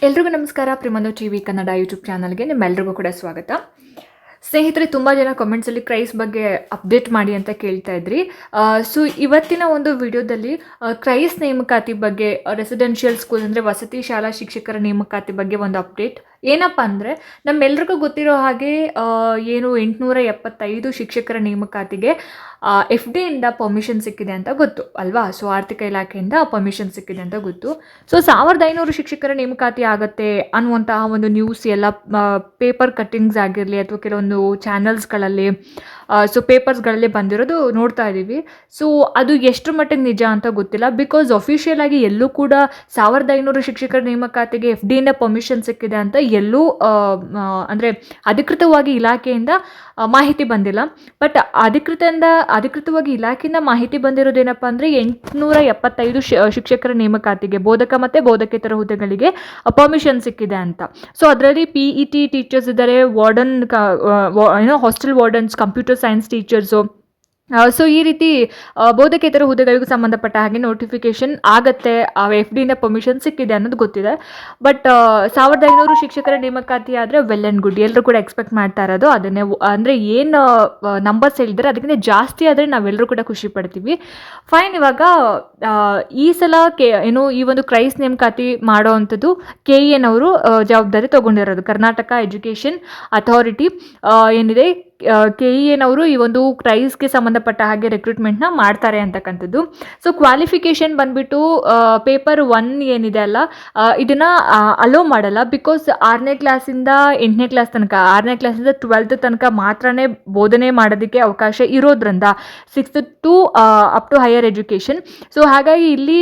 ಎಲ್ರಿಗೂ ನಮಸ್ಕಾರ. ಪ್ರಿಮಂದು TV Kannada YouTube ಚಾನಲ್ಗೆ ನಿಮ್ಮೆಲ್ರಿಗೂ ಕೂಡ ಸ್ವಾಗತ. ಸ್ನೇಹಿತರೆ, ತುಂಬ ಜನ ಕಮೆಂಟ್ಸಲ್ಲಿ ಕ್ರೈಸ್ ಬಗ್ಗೆ ಅಪ್ಡೇಟ್ ಮಾಡಿ ಅಂತ ಕೇಳ್ತಾ ಇದ್ರಿ. ಸೊ ಇವತ್ತಿನ ಒಂದು ವಿಡಿಯೋದಲ್ಲಿ ಕ್ರೈಸ್ ನೇಮಕಾತಿ ಬಗ್ಗೆ, ರೆಸಿಡೆನ್ಷಿಯಲ್ ಸ್ಕೂಲ್ ಅಂದರೆ ವಸತಿ ಶಾಲಾ ಶಿಕ್ಷಕರ ನೇಮಕಾತಿ ಬಗ್ಗೆ ಒಂದು ಅಪ್ಡೇಟ್. ಏನಪ್ಪ ಅಂದರೆ, ನಮ್ಮೆಲ್ರಿಗೂ ಗೊತ್ತಿರೋ ಹಾಗೆ ಏನು 875 ಶಿಕ್ಷಕರ ನೇಮಕಾತಿಗೆ FD ಪರ್ಮಿಷನ್ ಸಿಕ್ಕಿದೆ ಅಂತ ಗೊತ್ತು ಅಲ್ವಾ. ಸೊ ಆರ್ಥಿಕ ಇಲಾಖೆಯಿಂದ ಪರ್ಮಿಷನ್ ಸಿಕ್ಕಿದೆ ಅಂತ ಗೊತ್ತು. ಸೊ 1500 ಶಿಕ್ಷಕರ ನೇಮಕಾತಿ ಆಗುತ್ತೆ ಅನ್ನುವಂತಹ ಒಂದು ನ್ಯೂಸ್ ಎಲ್ಲ ಪೇಪರ್ ಕಟ್ಟಿಂಗ್ಸ್ ಆಗಿರಲಿ ಅಥವಾ ಕೆಲವೊಂದು ಚಾನಲ್ಸ್ಗಳಲ್ಲಿ ಪೇಪರ್ಸ್ಗಳಲ್ಲಿ ಬಂದಿರೋದು ನೋಡ್ತಾ ಇದ್ದೀವಿ. ಸೊ ಅದು ಎಷ್ಟು ಮಟ್ಟಿಗೆ ನಿಜ ಅಂತ ಗೊತ್ತಿಲ್ಲ. ಬಿಕಾಸ್ ಅಫಿಷಿಯಲ್ ಆಗಿ ಎಲ್ಲೂ ಕೂಡ 1500 ಶಿಕ್ಷಕರ ನೇಮಕಾತಿಗೆ FD ಪರ್ಮಿಷನ್ ಸಿಕ್ಕಿದೆ ಅಂತ ಎಲ್ಲೂ ಅಂದರೆ ಅಧಿಕೃತವಾಗಿ ಇಲಾಖೆಯಿಂದ ಮಾಹಿತಿ ಬಂದಿಲ್ಲ. ಬಟ್ ಅಧಿಕೃತವಾಗಿ ಇಲಾಖೆಯಿಂದ ಮಾಹಿತಿ ಬಂದಿರೋದೇನಪ್ಪ ಅಂದರೆ 875 ಶಿಕ್ಷಕರ ನೇಮಕಾತಿಗೆ ಬೋಧಕ ಮತ್ತು ಬೋಧಕೇತರ ಹುದ್ದೆಗಳಿಗೆ ಪರ್ಮಿಷನ್ ಸಿಕ್ಕಿದೆ ಅಂತ. ಸೊ ಅದರಲ್ಲಿ PET ಟೀಚರ್ಸ್ ಇದ್ದಾರೆ, warden hostel wardens, computer science teachers. So ಈ ರೀತಿ ಬೋಧಕೇತರ ಹುದ್ದೆಗಳಿಗೂ ಸಂಬಂಧಪಟ್ಟ ಹಾಗೆ ನೋಟಿಫಿಕೇಶನ್ ಆಗತ್ತೆ, FD ಪರ್ಮಿಷನ್ ಸಿಕ್ಕಿದೆ ಅನ್ನೋದು ಗೊತ್ತಿದೆ. ಬಟ್ 1500 ಶಿಕ್ಷಕರ ನೇಮಕಾತಿ ಆದರೆ ವೆಲ್ ಆ್ಯಂಡ್ ಗುಡ್. ಎಲ್ಲರೂ ಕೂಡ ಎಕ್ಸ್ಪೆಕ್ಟ್ ಮಾಡ್ತಾ ಇರೋದು ಅದನ್ನೇ. ಅಂದರೆ ಏನು ನಂಬರ್ಸ್ ಹೇಳಿದರೆ ಅದಕ್ಕಿಂತ ಜಾಸ್ತಿ ಆದರೆ ನಾವೆಲ್ಲರೂ ಕೂಡ ಖುಷಿ ಪಡ್ತೀವಿ. ಫೈನ್. ಇವಾಗ ಈ ಸಲ ಈ ಒಂದು ಕ್ರೈಸ್ ನೇಮಕಾತಿ ಮಾಡೋ ಅಂಥದ್ದು KEN ಅವರು ಜವಾಬ್ದಾರಿ ತೊಗೊಂಡಿರೋದು. ಕರ್ನಾಟಕ ಎಜುಕೇಷನ್ ಅಥಾರಿಟಿ ಏನಿದೆ, KEN ಅವರು ಈ ಒಂದು ಕ್ರೈಸ್ಗೆ ಸಂಬಂಧಪಟ್ಟ ಹಾಗೆ ರಿಕ್ರೂಟ್ಮೆಂಟ್ನ ಮಾಡ್ತಾರೆ ಅಂತಕ್ಕಂಥದ್ದು. ಸೊ ಕ್ವಾಲಿಫಿಕೇಷನ್ ಬಂದುಬಿಟ್ಟು ಪೇಪರ್ 1 ಏನಿದೆ ಅಲ್ಲ, ಇದನ್ನು ಅಲೋ ಮಾಡಲ್ಲ. ಬಿಕಾಸ್ 6ನೇ ಕ್ಲಾಸಿಂದ 8ನೇ ಕ್ಲಾಸ್ ತನಕ, 6ನೇ ಕ್ಲಾಸಿಂದ 12th ತನಕ ಮಾತ್ರನೇ ಬೋಧನೆ ಮಾಡೋದಕ್ಕೆ ಅವಕಾಶ ಇರೋದ್ರಿಂದ 6th to up to higher education. So ಹಾಗಾಗಿ ಇಲ್ಲಿ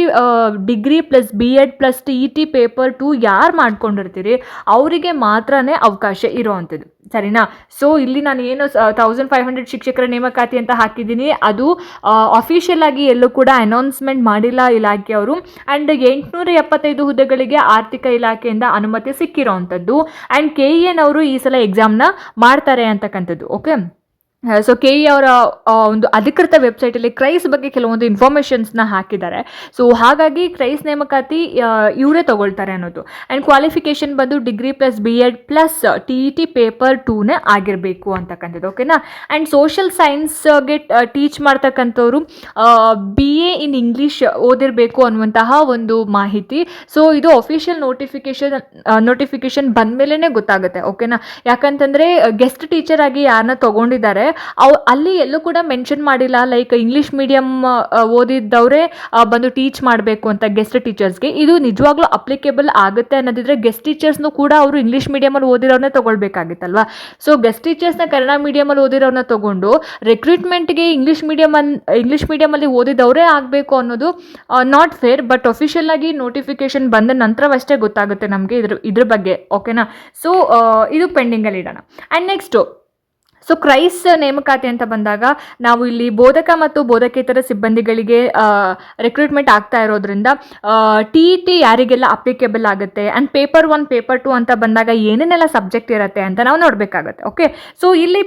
degree plus BEd plus TET paper 2 ಯಾರು ಮಾಡ್ಕೊಂಡಿರ್ತೀರಿ ಅವರಿಗೆ ಮಾತ್ರನೇ ಅವಕಾಶ ಇರೋವಂಥದ್ದು, ಸರಿನಾ. ಸೊ ಇಲ್ಲಿ ನಾನು ಏನು 1500 ಶಿಕ್ಷಕರ ನೇಮಕಾತಿ ಅಂತ ಹಾಕಿದ್ದೀನಿ, ಅದು ಅಫಿಷಿಯಲ್ ಆಗಿ ಎಲ್ಲೂ ಕೂಡ ಅನೌನ್ಸ್ಮೆಂಟ್ ಮಾಡಿಲ್ಲ ಇಲಾಖೆಯವರು. ಆ್ಯಂಡ್ 875 ಹುದ್ದೆಗಳಿಗೆ ಆರ್ಥಿಕ ಇಲಾಖೆಯಿಂದ ಅನುಮತಿ ಸಿಕ್ಕಿರೋವಂಥದ್ದು. ಆ್ಯಂಡ್ KEN ಅವರು ಈ ಸಲ ಎಕ್ಸಾಮ್ನ ಮಾಡ್ತಾರೆ ಅಂತಕ್ಕಂಥದ್ದು. ಓಕೆ. ಸೊ KE ಅವರ ಒಂದು ಅಧಿಕೃತ ವೆಬ್ಸೈಟಲ್ಲಿ ಕ್ರೈಸ್ ಬಗ್ಗೆ ಕೆಲವೊಂದು ಇನ್ಫಾರ್ಮೇಷನ್ಸ್ನ ಹಾಕಿದ್ದಾರೆ. ಸೊ ಹಾಗಾಗಿ ಕ್ರೈಸ್ ನೇಮಕಾತಿ ಇವರೇ ತೊಗೊಳ್ತಾರೆ ಅನ್ನೋದು. ಆ್ಯಂಡ್ ಕ್ವಾಲಿಫಿಕೇಷನ್ ಬಂದು degree plus BEd plus TET paper 2ನೇ ಆಗಿರಬೇಕು ಅಂತಕ್ಕಂಥದ್ದು. ಓಕೆನಾ. ಆ್ಯಂಡ್ ಸೋಷಿಯಲ್ ಸೈನ್ಸ್ಗೆ ಟೀಚ್ ಮಾಡ್ತಕ್ಕಂಥವ್ರು BA ಇನ್ ಇಂಗ್ಲೀಷ್ ಓದಿರಬೇಕು ಅನ್ನುವಂತಹ ಒಂದು ಮಾಹಿತಿ. ಸೊ ಇದು ಅಫಿಷಿಯಲ್ ನೋಟಿಫಿಕೇಷನ್ ಬಂದಮೇಲೆ ಗೊತ್ತಾಗುತ್ತೆ. ಓಕೆನಾ. ಯಾಕಂತಂದರೆ ಗೆಸ್ಟ್ ಟೀಚರ್ ಆಗಿ ಯಾರನ್ನ ತೊಗೊಂಡಿದ್ದಾರೆ ಅಲ್ಲಿ ಎಲ್ಲೂ ಕೂಡ ಮೆನ್ಷನ್ ಮಾಡಿಲ್ಲ ಲೈಕ್ ಇಂಗ್ಲೀಷ್ ಮೀಡಿಯಮ್ ಓದಿದ್ದವರೇ ಬಂದು ಟೀಚ್ ಮಾಡಬೇಕು ಅಂತ ಗೆಸ್ಟ್ ಟೀಚರ್ಸ್ಗೆ. ಇದು ನಿಜವಾಗ್ಲೂ ಅಪ್ಲಿಕೇಬಲ್ ಆಗುತ್ತೆ ಅನ್ನೋದಿದ್ರೆ ಗೆಸ್ಟ್ ಟೀಚರ್ಸ್ನು ಕೂಡ ಅವರು ಇಂಗ್ಲೀಷ್ ಮೀಡಿಯಮಲ್ಲಿ ಓದಿರೋರನ್ನೇ ತೊಗೊಳ್ಬೇಕಾಗಿತ್ತಲ್ವಾ. ಸೊ ಗೆಸ್ಟ್ ಟೀಚರ್ಸ್ನ ಕನ್ನಡ ಮೀಡಿಯಮಲ್ಲಿ ಓದಿರೋರನ್ನ ತೊಗೊಂಡು ರಿಕ್ರೂಟ್ಮೆಂಟ್ಗೆ ಇಂಗ್ಲೀಷ್ ಮೀಡಿಯಮಲ್ಲಿ ಓದಿದವರೇ ಆಗಬೇಕು ಅನ್ನೋದು ನಾಟ್ ಫೇರ್. ಬಟ್ ಅಫಿಷಿಯಲ್ ಆಗಿ ನೋಟಿಫಿಕೇಶನ್ ಬಂದ ನಂತರವಷ್ಟೇ ಗೊತ್ತಾಗುತ್ತೆ ನಮಗೆ ಇದ್ರ ಬಗ್ಗೆ. ಓಕೆನಾ. ಸೊ ಇದು ಪೆಂಡಿಂಗಲ್ಲಿ ಇಡೋಣ. ಆ್ಯಂಡ್ ನೆಕ್ಸ್ಟು, ಸೊ ಕ್ರೈಸ್ ನೇಮಕಾತಿ ಅಂತ ಬಂದಾಗ ನಾವು ಇಲ್ಲಿ ಬೋಧಕ ಮತ್ತು ಬೋಧಕೇತರ ಸಿಬ್ಬಂದಿಗಳಿಗೆ ರಿಕ್ರೂಟ್ಮೆಂಟ್ ಆಗ್ತಾ ಇರೋದ್ರಿಂದ TET ಯಾರಿಗೆಲ್ಲ ಅಪ್ಲಿಕೇಬಲ್ ಆಗುತ್ತೆ, ಆ್ಯಂಡ್ ಪೇಪರ್ 1 ಪೇಪರ್ 2 ಅಂತ ಬಂದಾಗ ಏನೇನೆಲ್ಲ ಸಬ್ಜೆಕ್ಟ್ ಇರುತ್ತೆ ಅಂತ ನಾವು ನೋಡಬೇಕಾಗುತ್ತೆ. ಓಕೆ. ಸೊ ಇಲ್ಲಿ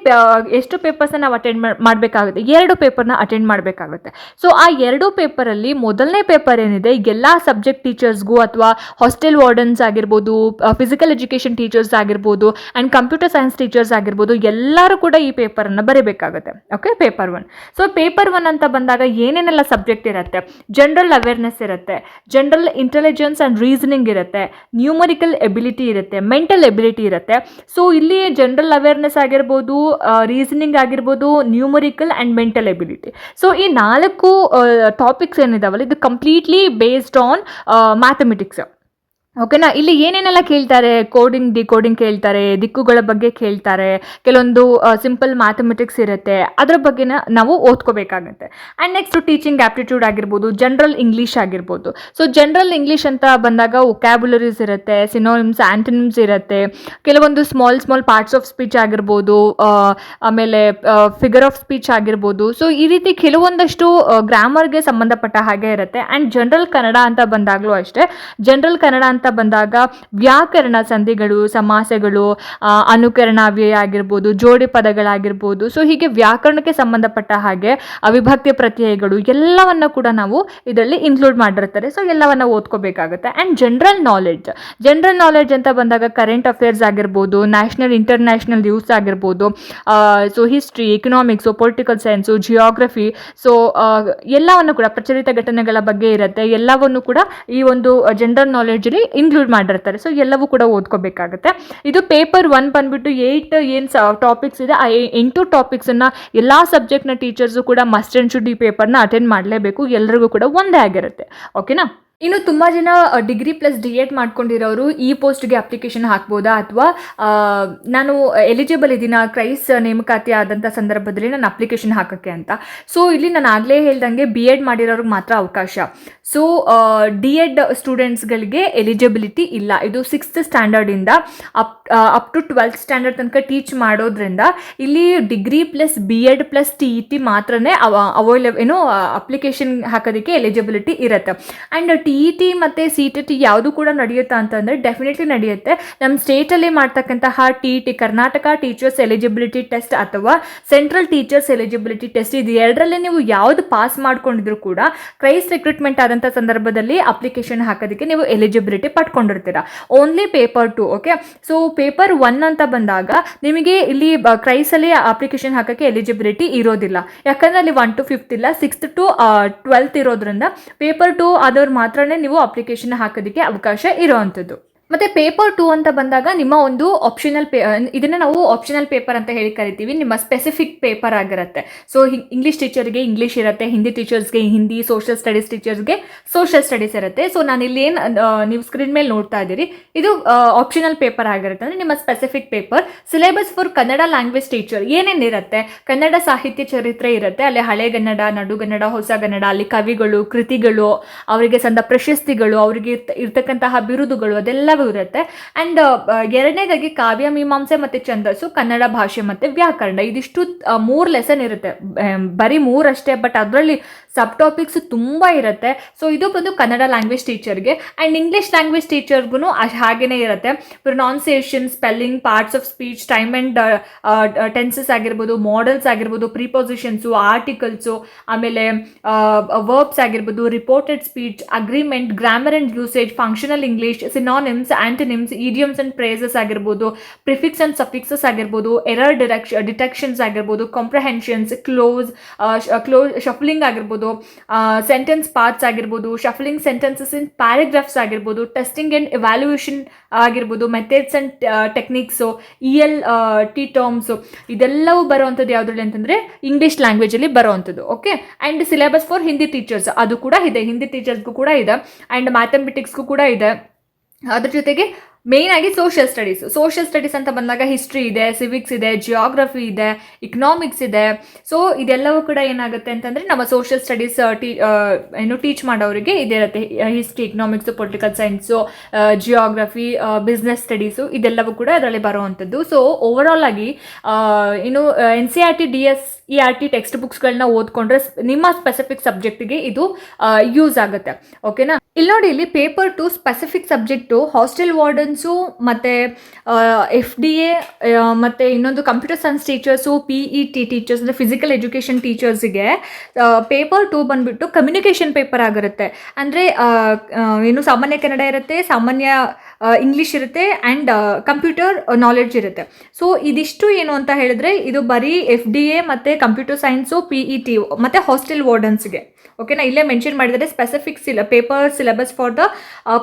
ಎಷ್ಟು ಪೇಪರ್ಸ್ನ ನಾವು ಅಟೆಂಡ್ ಮಾಡಬೇಕಾಗುತ್ತೆ? 2 ಪೇಪರ್ನ ಅಟೆಂಡ್ ಮಾಡಬೇಕಾಗುತ್ತೆ. ಸೊ ಆ 2 ಪೇಪರಲ್ಲಿ ಮೊದಲನೇ ಪೇಪರ್ ಏನಿದೆ, ಎಲ್ಲ ಸಬ್ಜೆಕ್ಟ್ ಟೀಚರ್ಸ್ಗೂ ಅಥವಾ ಹಾಸ್ಟೆಲ್ ವಾರ್ಡನ್ಸ್ ಆಗಿರ್ಬೋದು, ಫಿಸಿಕಲ್ ಎಜುಕೇಷನ್ ಟೀಚರ್ಸ್ ಆಗಿರ್ಬೋದು, ಆ್ಯಂಡ್ ಕಂಪ್ಯೂಟರ್ ಸೈನ್ಸ್ ಟೀಚರ್ಸ್ ಆಗಿರ್ಬೋದು, ಎಲ್ಲರೂ ಕೂಡ ಈ ಪೇಪರನ್ನು ಬರೀಬೇಕಾಗುತ್ತೆ. ಓಕೆ. ಪೇಪರ್ 1. ಸೊ ಪೇಪರ್ 1 ಅಂತ ಬಂದಾಗ ಏನೇನೆಲ್ಲ ಸಬ್ಜೆಕ್ಟ್ ಇರುತ್ತೆ? ಜನರಲ್ ಅವೇರ್ನೆಸ್ ಇರುತ್ತೆ, ಜನರಲ್ ಇಂಟೆಲಿಜೆನ್ಸ್ ಆ್ಯಂಡ್ ರೀಸನಿಂಗ್ ಇರುತ್ತೆ, ನ್ಯೂಮರಿಕಲ್ ಎಬಿಲಿಟಿ ಇರುತ್ತೆ, ಮೆಂಟಲ್ ಎಬಿಲಿಟಿ ಇರುತ್ತೆ. ಸೊ ಇಲ್ಲಿ ಜನರಲ್ ಅವೇರ್ನೆಸ್ ಆಗಿರ್ಬೋದು, ರೀಸನಿಂಗ್ ಆಗಿರ್ಬೋದು, numerical and mental ability. So ಈ 4 ಟಾಪಿಕ್ಸ್ ಏನಿದಾವಲ್ಲ, ಇದು ಕಂಪ್ಲೀಟ್ಲಿ ಬೇಸ್ಡ್ ಆನ್ ಮ್ಯಾಥಮೆಟಿಕ್ಸ್. ಓಕೆನಾ. ಇಲ್ಲಿ ಏನೇನೆಲ್ಲ ಕೇಳ್ತಾರೆ? ಕೋಡಿಂಗ್, ಡಿಕೋಡಿಂಗ್ ಕೇಳ್ತಾರೆ, ದಿಕ್ಕುಗಳ ಬಗ್ಗೆ ಕೇಳ್ತಾರೆ, ಕೆಲವೊಂದು ಸಿಂಪಲ್ ಮ್ಯಾಥಮೆಟಿಕ್ಸ್ ಇರುತ್ತೆ, ಅದರ ಬಗ್ಗೆ ನಾವು ಓದ್ಕೋಬೇಕಾಗತ್ತೆ. ಆ್ಯಂಡ್ ನೆಕ್ಸ್ಟ್ ಟೀಚಿಂಗ್ ಆಪ್ಟಿಟ್ಯೂಡ್ ಆಗಿರ್ಬೋದು, ಜನರಲ್ ಇಂಗ್ಲೀಷ್ ಆಗಿರ್ಬೋದು. ಸೊ ಜನರಲ್ ಇಂಗ್ಲೀಷ್ ಅಂತ ಬಂದಾಗ ವೊಕ್ಯಾಬುಲರೀಸ್ ಇರುತ್ತೆ, ಸಿನೋನಿಮ್ಸ್, ಆ್ಯಂಟನಿಮ್ಸ್ ಇರುತ್ತೆ, ಕೆಲವೊಂದು ಸ್ಮಾಲ್ ಪಾರ್ಟ್ಸ್ ಆಫ್ ಸ್ಪೀಚ್ ಆಗಿರ್ಬೋದು, ಆಮೇಲೆ ಫಿಗರ್ ಆಫ್ ಸ್ಪೀಚ್ ಆಗಿರ್ಬೋದು. ಸೊ ಈ ರೀತಿ ಕೆಲವೊಂದಷ್ಟು ಗ್ರಾಮರ್ಗೆ ಸಂಬಂಧಪಟ್ಟ ಹಾಗೆ ಇರುತ್ತೆ. ಆ್ಯಂಡ್ ಜನರಲ್ ಕನ್ನಡ ಅಂತ ಬಂದಾಗಲೂ ಅಷ್ಟೇ, ಜನರಲ್ ಕನ್ನಡ ಅಂತ ಅಂತ ಬಂದಾಗ ವ್ಯಾಕರಣ, ಸಂಧಿಗಳು, ಸಮಾಸಗಳು, ಅನುಕರಣ, ಅವ್ಯಯ ಆಗಿರ್ಬೋದು, ಜೋಡಿ ಪದಗಳಾಗಿರ್ಬೋದು. ಸೊ ಹೀಗೆ ವ್ಯಾಕರಣಕ್ಕೆ ಸಂಬಂಧಪಟ್ಟ ಹಾಗೆ ವಿಭಕ್ತಿ ಪ್ರತ್ಯಯಗಳು ಎಲ್ಲವನ್ನ ಕೂಡ ನಾವು ಇದರಲ್ಲಿ ಇನ್ಕ್ಲೂಡ್ ಮಾಡಿರ್ತಾರೆ. ಸೊ ಎಲ್ಲವನ್ನ ಓದ್ಕೋಬೇಕಾಗುತ್ತೆ. ಆ್ಯಂಡ್ ಜನರಲ್ ನಾಲೆಡ್ಜ್ ಅಂತ ಬಂದಾಗ ಕರೆಂಟ್ ಅಫೇರ್ಸ್ ಆಗಿರ್ಬೋದು, ನ್ಯಾಷನಲ್ ಇಂಟರ್ನ್ಯಾಷನಲ್ ನ್ಯೂಸ್ ಆಗಿರ್ಬೋದು, so history, economics, political science, geography, so ಎಲ್ಲವನ್ನು ಕೂಡ ಪ್ರಚಲಿತ ಘಟನೆಗಳ ಬಗ್ಗೆ ಇರುತ್ತೆ. ಎಲ್ಲವನ್ನು ಕೂಡ ಈ ಒಂದು ಜನರಲ್ ನಾಲೆಡ್ಜಲ್ಲಿ ಇನ್ಕ್ಲೂಡ್ ಮಾಡಿರ್ತಾರೆ. ಸೊ ಎಲ್ಲವೂ ಕೂಡ ಓದ್ಕೋಬೇಕಾಗುತ್ತೆ. ಇದು ಪೇಪರ್ 1 ಬಂದ್ಬಿಟ್ಟು 8 ಏನು ಟಾಪಿಕ್ಸ್ ಇದೆ, ಆ 8 ಟಾಪಿಕ್ಸನ್ನು ಎಲ್ಲ ಸಬ್ಜೆಕ್ಟ್ನ ಟೀಚರ್ಸು ಕೂಡ ಮಸ್ಟ್ ಆ್ಯಂಡ್ ಶುಡ್ ಈ ಪೇಪರ್ನ ಅಟೆಂಡ್ ಮಾಡಲೇಬೇಕು. ಎಲ್ಲರಿಗೂ ಕೂಡ ಒಂದೇ ಆಗಿರುತ್ತೆ. ಓಕೆನಾ? ಇನ್ನು ತುಂಬ ಜನ ಡಿಗ್ರಿ ಪ್ಲಸ್ DEd ಮಾಡ್ಕೊಂಡಿರೋರು ಈ ಪೋಸ್ಟ್ಗೆ ಅಪ್ಲಿಕೇಶನ್ ಹಾಕ್ಬೋದಾ, ಅಥವಾ ನಾನು ಎಲಿಜಿಬಲ್ ಇದ್ದೀನ ಕ್ರೈಸ್ ನೇಮಕಾತಿ ಆದಂಥ ಸಂದರ್ಭದಲ್ಲಿ ನಾನು ಅಪ್ಲಿಕೇಶನ್ ಹಾಕೋಕ್ಕೆ ಅಂತ. ಸೊ ಇಲ್ಲಿ ನಾನು ಆಗಲೇ ಹೇಳ್ದಂಗೆ BEd ಮಾಡಿರೋರಿಗೆ ಮಾತ್ರ ಅವಕಾಶ. ಸೊ DEd ಸ್ಟೂಡೆಂಟ್ಸ್ಗಳಿಗೆ ಎಲಿಜಿಬಿಲಿಟಿ ಇಲ್ಲ. ಇದು 6th ಸ್ಟ್ಯಾಂಡರ್ಡಿಂದ ಅಪ್ ಟು 12th ಸ್ಟ್ಯಾಂಡರ್ಡ್ ತನಕ ಟೀಚ್ ಮಾಡೋದ್ರಿಂದ ಇಲ್ಲಿ degree plus BEd plus TET ಮಾತ್ರನೇ ಅಪ್ಲಿಕೇಶನ್ ಹಾಕೋದಕ್ಕೆ ಎಲಿಜಿಬಿಲಿಟಿ ಇರುತ್ತೆ. ಆ್ಯಂಡ್ TET ಮತ್ತು CTET ಯಾವುದು ಕೂಡ ನಡೆಯುತ್ತಾ ಅಂತಂದರೆ ಡೆಫಿನೆಟ್ಲಿ ನಡೆಯುತ್ತೆ. ನಮ್ಮ ಸ್ಟೇಟಲ್ಲಿ ಮಾಡ್ತಕ್ಕಂತಹ TET, Karnataka teachers eligibility test ಅಥವಾ ಸೆಂಟ್ರಲ್ ಟೀಚರ್ಸ್ ಎಲಿಜಿಬಿಲಿಟಿ ಟೆಸ್ಟ್, ಇದು ಎರಡರಲ್ಲಿ ನೀವು ಯಾವುದು ಪಾಸ್ ಮಾಡ್ಕೊಂಡಿದ್ರು ಕೂಡ ಕ್ರೈಸ್ ರಿಕ್ರೂಟ್ಮೆಂಟ್ ಆದಂಥ ಸಂದರ್ಭದಲ್ಲಿ ಅಪ್ಲಿಕೇಶನ್ ಹಾಕೋದಕ್ಕೆ ನೀವು ಎಲಿಜಿಬಿಲಿಟಿ ಪಡ್ಕೊಂಡಿರ್ತೀರ. Only paper 2. Okay, so paper 1 ಅಂತ ಬಂದಾಗ ನಿಮಗೆ ಇಲ್ಲಿ ಕ್ರೈಸಲ್ಲಿ ಅಪ್ಲಿಕೇಶನ್ ಹಾಕೋಕ್ಕೆ ಎಲಿಜಿಬಿಲಿಟಿ ಇರೋದಿಲ್ಲ. ಯಾಕಂದರೆ ಅಲ್ಲಿ 1 to 5th ಇಲ್ಲ, 6th to 12th ಇರೋದ್ರಿಂದ ಪೇಪರ್ 2 ಆದವ್ರು ಮಾತ್ರ ನೀವು ಅಪ್ಲಿಕೇಶನ್ ಹಾಕೋದಕ್ಕೆ ಅವಕಾಶ ಇರೋವಂಥದ್ದು. ಮತ್ತು ಪೇಪರ್ 2 ಅಂತ ಬಂದಾಗ ನಿಮ್ಮ ಒಂದು ಆಪ್ಷನಲ್ ಇದನ್ನು ನಾವು ಆಪ್ಷನಲ್ ಪೇಪರ್ ಅಂತ ಹೇಳಿ ಕರಿತೀವಿ. ನಿಮ್ಮ ಸ್ಪೆಸಿಫಿಕ್ ಪೇಪರ್ ಆಗಿರುತ್ತೆ. ಸೊ ಇಂಗ್ಲೀಷ್ ಟೀಚರ್ಗೆ ಇಂಗ್ಲೀಷ್ ಇರುತ್ತೆ, ಹಿಂದಿ ಟೀಚರ್ಸ್ಗೆ ಹಿಂದಿ, ಸೋಷಿಯಲ್ ಸ್ಟಡೀಸ್ ಟೀಚರ್ಸ್ಗೆ ಸೋಷಿಯಲ್ ಸ್ಟಡೀಸ್ ಇರುತ್ತೆ. ಸೊ ನಾನು ಇಲ್ಲಿ ಏನು ನೀವು ಸ್ಕ್ರೀನ್ ಮೇಲೆ ನೋಡ್ತಾ ಇದ್ದೀರಿ, ಇದು ಆಪ್ಷನಲ್ ಪೇಪರ್ ಆಗಿರುತ್ತೆ. ಅಂದರೆ ನಿಮ್ಮ specific paper. Syllabus for Kannada language teacher ಏನೇನಿರುತ್ತೆ, ಕನ್ನಡ ಸಾಹಿತ್ಯ ಚರಿತ್ರೆ ಇರುತ್ತೆ, ಅಲ್ಲಿ ಹಳೆಗನ್ನಡ, ನಡುಗನ್ನಡ, ಹೊಸಗನ್ನಡ, ಅಲ್ಲಿ ಕವಿಗಳು, ಕೃತಿಗಳು, ಅವರಿಗೆ ಸಂದ ಪ್ರಶಸ್ತಿಗಳು, ಅವರಿಗೆ ಇರ್ತಕ್ಕಂತಹ ಬಿರುದುಗಳು ಅದೆಲ್ಲವೂ ಇರುತ್ತೆ. ಆ್ಯಂಡ್ ಎರಡನೇದಾಗಿ ಕಾವ್ಯ ಮೀಮಾಂಸೆ ಮತ್ತು ಛಂದಸ್ಸು, ಕನ್ನಡ ಭಾಷೆ ಮತ್ತು ವ್ಯಾಕರಣ. ಇದಿಷ್ಟು 3 ಲೆಸನ್ ಇರುತ್ತೆ. ಬರೀ 3 ಅಷ್ಟೇ, ಬಟ್ ಅದರಲ್ಲಿ ಸಬ್ ಟಾಪಿಕ್ಸ್ ತುಂಬ ಇರುತ್ತೆ. ಸೊ ಇದು ಬಂದು ಕನ್ನಡ ಲ್ಯಾಂಗ್ವೇಜ್ ಟೀಚರ್ಗೆ. ಆ್ಯಂಡ್ ಇಂಗ್ಲೀಷ್ ಲ್ಯಾಂಗ್ವೇಜ್ ಟೀಚರ್ಗೂ ಹಾಗೇ ಇರುತ್ತೆ. Pronunciation, spelling, parts of speech, time and tenses ಆಗಿರ್ಬೋದು, ಮಾಡಲ್ಸ್ ಆಗಿರ್ಬೋದು, ಪ್ರಿಪೊಸಿಷನ್ಸು, ಆರ್ಟಿಕಲ್ಸು, ಆಮೇಲೆ ವರ್ಬ್ಸ್ ಆಗಿರ್ಬೋದು, reported speech, agreement, grammar and usage, functional English, synonyms, antonyms, idioms and phrases ಆಗಿರ್ಬೋದು, ಪ್ರಿಫಿಕ್ಸ್ ಆ್ಯಂಡ್ ಸಫಿಕ್ಸಸ್ ಆಗಿರ್ಬೋದು, error ಡಿಟೆಕ್ಷನ್ಸ್ ಆಗಿರ್ಬೋದು, ಕಾಂಪ್ರಹೆನ್ಷನ್ಸ್, ಶಫ್ಲಿಂಗ್ ಆಗಿರ್ಬೋದು, ಸೆಂಟೆನ್ಸ್ ಪಾರ್ಟ್ಸ್ ಆಗಿರ್ಬೋದು, ಶಫ್ಲಿಂಗ್ sentences ಇನ್ paragraphs ಆಗಿರ್ಬೋದು, ಟೆಸ್ಟಿಂಗ್ ಆ್ಯಂಡ್ ಎವ್ಯಾಲ್ಯೂಯೇಷನ್ ಆಗಿರ್ಬೋದು, methods and techniques, ELT terms, ಇದೆಲ್ಲವೂ ಬರುವಂಥದ್ದು ಯಾವುದ್ರಲ್ಲಿ ಅಂತಂದರೆ ಇಂಗ್ಲೀಷ್ ಲ್ಯಾಂಗ್ವೇಜಲ್ಲಿ ಬರುವಂಥದ್ದು. Okay, and syllabus for Hindi teachers ಅದು ಕೂಡ ಇದೆ, ಹಿಂದಿ ಟೀಚರ್ಸ್ಗೂ ಕೂಡ ಇದೆ, ಆ್ಯಂಡ್ ಮ್ಯಾಥಮೆಟಿಕ್ಸ್ಗೂ ಕೂಡ ಇದೆ. ಅದ್ರ ಜೊತೆಗೆ ಮೇಯ್ನ್ ಆಗಿ ಸೋಷಿಯಲ್ ಸ್ಟಡೀಸ್ ಅಂತ ಬಂದಾಗ ಹಿಸ್ಟ್ರಿ ಇದೆ, ಸಿವಿಕ್ಸ್ ಇದೆ, ಜಿಯೋಗ್ರಫಿ ಇದೆ, ಇಕನಾಮಿಕ್ಸ್ ಇದೆ. ಸೊ ಇದೆಲ್ಲವೂ ಕೂಡ ಏನಾಗುತ್ತೆ ಅಂತಂದರೆ ನಮ್ಮ ಸೋಷಿಯಲ್ ಸ್ಟಡೀಸ್ ಟೀಚ್ ಮಾಡೋರಿಗೆ ಇದಿರುತ್ತೆ. History, economics, political science, geography, business studies, ಇದೆಲ್ಲವೂ ಕೂಡ ಅದರಲ್ಲಿ ಬರುವಂಥದ್ದು. ಸೊ ಓವರಾಲ್ ಆಗಿ NCERT DSERT ಟೆಕ್ಸ್ಟ್ ಬುಕ್ಸ್ಗಳನ್ನ ಓದ್ಕೊಂಡ್ರೆ ನಿಮ್ಮ ಸ್ಪೆಸಿಫಿಕ್ ಸಬ್ಜೆಕ್ಟಿಗೆ ಇದು ಯೂಸ್ ಆಗುತ್ತೆ. ಓಕೆನಾ? ಇಲ್ಲಿ ನೋಡಿ, ಇಲ್ಲಿ ಪೇಪರ್ 2 ಸ್ಪೆಸಿಫಿಕ್ ಸಬ್ಜೆಕ್ಟು ಹಾಸ್ಟೆಲ್ ವಾರ್ಡನ್ಸು ಮತ್ತು FDA ಮತ್ತು ಇನ್ನೊಂದು computer science teachers, PET teachers ಅಂದರೆ ಫಿಸಿಕಲ್ ಎಜುಕೇಷನ್ ಟೀಚರ್ಸಿಗೆ ಪೇಪರ್ 2 ಬಂದುಬಿಟ್ಟು ಕಮ್ಯುನಿಕೇಷನ್ ಪೇಪರ್ ಆಗಿರುತ್ತೆ. ಅಂದರೆ ಸಾಮಾನ್ಯ ಕನ್ನಡ ಇರುತ್ತೆ, ಸಾಮಾನ್ಯ ಇಂಗ್ಲೀಷ್ ಇರುತ್ತೆ, ಆ್ಯಂಡ್ ಕಂಪ್ಯೂಟರ್ ನಾಲೆಡ್ಜ್ ಇರುತ್ತೆ. ಸೊ ಇದಿಷ್ಟು ಏನು ಅಂತ ಹೇಳಿದ್ರೆ ಇದು ಬರೀ FDA ಮತ್ತು ಕಂಪ್ಯೂಟರ್ ಸೈನ್ಸು, PET ಮತ್ತು ಹಾಸ್ಟೆಲ್ ವಾರ್ಡನ್ಸ್ಗೆ. ಓಕೆನಾ? ಇಲ್ಲೇ ಮೆನ್ಷನ್ ಮಾಡಿದರೆ specific paper syllabus for the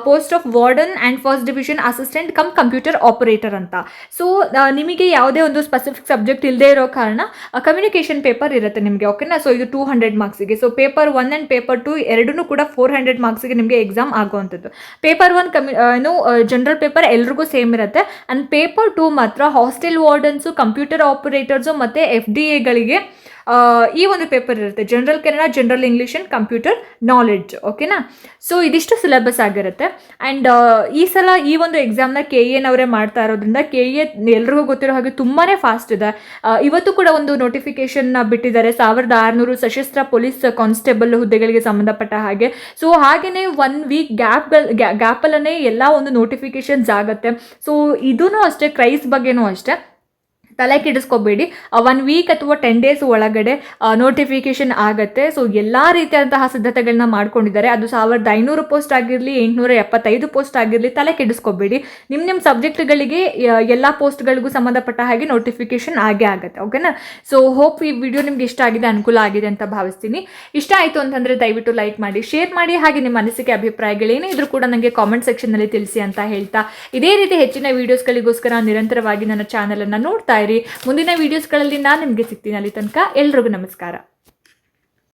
post of warden and first division assistant come computer operator ಅಂತ. ಸೊ ನಿಮಗೆ ಯಾವುದೇ ಒಂದು ಸ್ಪೆಸಿಫಿಕ್ ಸಬ್ಜೆಕ್ಟ್ ಇಲ್ಲದೆ ಇರೋ ಕಾರಣ ಕಮ್ಯುನಿಕೇಷನ್ ಪೇಪರ್ ಇರುತ್ತೆ ನಿಮಗೆ. ಓಕೆನಾ? ಸೊ ಇದು 200 ಮಾರ್ಕ್ಸಿಗೆ. ಸೊ ಪೇಪರ್ 1 ಆ್ಯಂಡ್ ಪೇಪರ್ 2 ಎರಡೂ ಕೂಡ 400 ಮಾರ್ಕ್ಸಿಗೆ ನಿಮಗೆ ಎಕ್ಸಾಮ್ ಆಗುವಂಥದ್ದು. ಪೇಪರ್ 1 ಜನರಲ್ ಪೇಪರ್ ಎಲ್ರಿಗೂ ಸೇಮ್ ಇರುತ್ತೆ. ಆ್ಯಂಡ್ ಪೇಪರ್ 2 ಮಾತ್ರ ಹಾಸ್ಟೆಲ್ ವಾರ್ಡನ್ಸು, ಕಂಪ್ಯೂಟರ್ ಆಪರೇಟರ್ಸು ಮತ್ತು FDA ಗಳಿಗೆ ಈ ಒಂದು ಪೇಪರ್ ಇರುತ್ತೆ, general Kannada, general English and computer knowledge. ಓಕೆನಾ? ಸೊ ಇದಿಷ್ಟು ಸಿಲೆಬಸ್ ಆಗಿರುತ್ತೆ. ಆ್ಯಂಡ್ ಈ ಸಲ ಈ ಒಂದು ಎಕ್ಸಾಮ್ನ KEನವರೇ ಮಾಡ್ತಾ ಇರೋದ್ರಿಂದ KE ಎಲ್ರಿಗೂ ಗೊತ್ತಿರೋ ಹಾಗೆ ತುಂಬಾ ಫಾಸ್ಟ್ ಇದೆ. ಇವತ್ತು ಕೂಡ ಒಂದು ನೋಟಿಫಿಕೇಶನ್ ಬಿಟ್ಟಿದ್ದಾರೆ 1600 ಸಶಸ್ತ್ರ ಪೊಲೀಸ್ ಕಾನ್ಸ್ಟೇಬಲ್ ಹುದ್ದೆಗಳಿಗೆ ಸಂಬಂಧಪಟ್ಟ ಹಾಗೆ. ಸೊ ಹಾಗೆಯೇ 1 ವೀಕ್ ಗ್ಯಾಪಲ್ಲೇ ಎಲ್ಲ ಒಂದು ನೋಟಿಫಿಕೇಶನ್ಸ್ ಆಗುತ್ತೆ. ಸೊ ಇದೂ ಅಷ್ಟೇ, ಕ್ರೈಸ್ ಬಗ್ಗೆನೂ ಅಷ್ಟೇ, ತಲೆ ಕೆಡಿಸ್ಕೋಬೇಡಿ. 1 ವೀಕ್ ಅಥವಾ 10 ಡೇಸ್ ಒಳಗಡೆ ನೋಟಿಫಿಕೇಶನ್ ಆಗುತ್ತೆ. ಸೊ ಎಲ್ಲ ರೀತಿಯಾದಂತಹ ಸಿದ್ಧತೆಗಳನ್ನ ಮಾಡ್ಕೊಂಡಿದ್ದಾರೆ. ಅದು 1500 ಪೋಸ್ಟ್ ಆಗಿರಲಿ, 875 ಪೋಸ್ಟ್ ಆಗಿರಲಿ, ತಲೆ ಕೆಡಿಸ್ಕೋಬೇಡಿ. ನಿಮ್ಮ ಸಬ್ಜೆಕ್ಟ್ಗಳಿಗೆ ಎಲ್ಲ ಪೋಸ್ಟ್ಗಳಿಗೂ ಸಂಬಂಧಪಟ್ಟ ಹಾಗೆ ನೋಟಿಫಿಕೇಶನ್ ಆಗೇ ಆಗುತ್ತೆ. ಓಕೆನಾ? ಸೊ ಹೋಪ್ ಈ ವಿಡಿಯೋ ನಿಮ್ಗೆ ಇಷ್ಟ ಆಗಿದೆ, ಅನುಕೂಲ ಆಗಿದೆ ಅಂತ ಭಾವಿಸ್ತೀನಿ. ಇಷ್ಟ ಆಯಿತು ಅಂತಂದರೆ ದಯವಿಟ್ಟು ಲೈಕ್ ಮಾಡಿ, ಶೇರ್ ಮಾಡಿ, ಹಾಗೆ ನಿಮ್ಮ ಅನಿಸಿಕೆ ಅಭಿಪ್ರಾಯಗಳೇನೇ ಇದ್ರೂ ಕೂಡ ನನಗೆ ಕಾಮೆಂಟ್ ಸೆಕ್ಷನ್ನಲ್ಲಿ ತಿಳಿಸಿ ಅಂತ ಹೇಳ್ತಾ, ಇದೇ ರೀತಿ ಹೆಚ್ಚಿನ ವೀಡಿಯೋಸ್ಗಳಿಗೋಸ್ಕರ ನಿರಂತರವಾಗಿ ನನ್ನ ಚಾನಲನ್ನು ನೋಡ್ತಾ ಇರಿ. ಮುಂದಿನ ವೀಡಿಯೋಸ್ಗಳಲ್ಲಿ ನಾನು ನಿಮಗೆ ಸಿಗ್ತೀನಿ. ಅಲ್ಲಿ ತನಕ ಎಲ್ರಿಗೂ ನಮಸ್ಕಾರ.